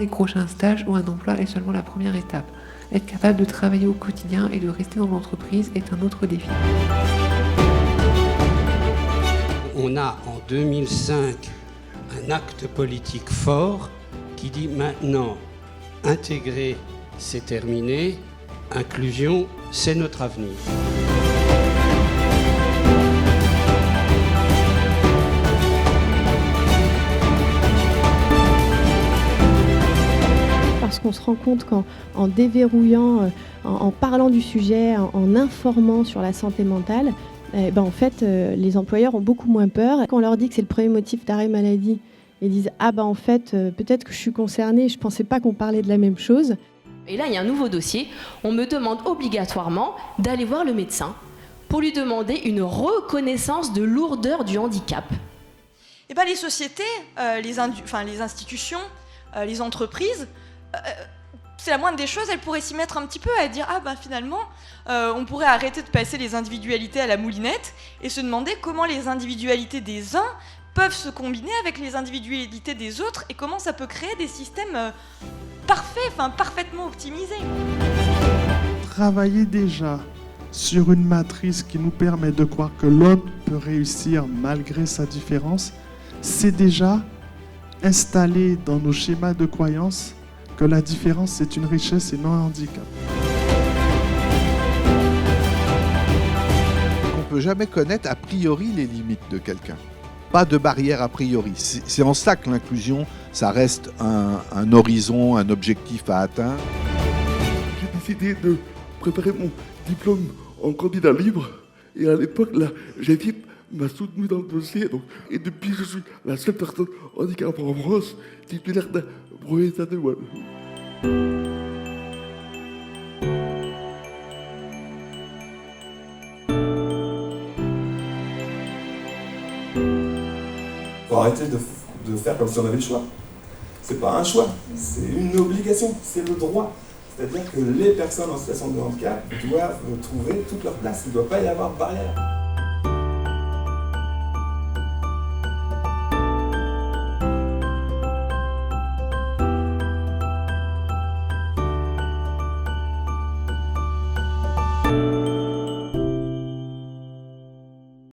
décrocher un stage ou un emploi est seulement la première étape. Être capable de travailler au quotidien et de rester dans l'entreprise est un autre défi. On a en 2005 un acte politique fort qui dit maintenant, intégrer c'est terminé, inclusion c'est notre avenir. Parce qu'on se rend compte qu'en déverrouillant, en parlant du sujet, en informant sur la santé mentale, en fait, les employeurs ont beaucoup moins peur. Quand on leur dit que c'est le premier motif d'arrêt maladie, ils disent « Ah en fait, peut-être que je suis concernée, je ne pensais pas qu'on parlait de la même chose ». Et là, il y a un nouveau dossier. On me demande obligatoirement d'aller voir le médecin pour lui demander une reconnaissance de lourdeur du handicap. Et les sociétés, les institutions, les entreprises, c'est la moindre des choses, elles pourraient s'y mettre un petit peu, à dire finalement, on pourrait arrêter de passer les individualités à la moulinette et se demander comment les individualités des uns peuvent se combiner avec les individualités des autres et comment ça peut créer des systèmes parfaits, parfaitement optimisés. Travailler déjà sur une matrice qui nous permet de croire que l'autre peut réussir malgré sa différence, c'est déjà installer dans nos schémas de croyance que la différence, c'est une richesse et non un handicap. On ne peut jamais connaître a priori les limites de quelqu'un. Pas de barrière a priori. C'est en ça que l'inclusion, ça reste un horizon, un objectif à atteindre. J'ai décidé de préparer mon diplôme en candidat libre. Et à l'époque, la GEDIP m'a soutenu dans le dossier. Et depuis, je suis la seule personne handicapée en France titulaire d'un brevet d'état de douane. Faut arrêter de faire comme si on avait le choix. C'est pas un choix, c'est une obligation, c'est le droit. C'est-à-dire que les personnes en situation de handicap doivent trouver toute leur place. Il ne doit pas y avoir de barrière.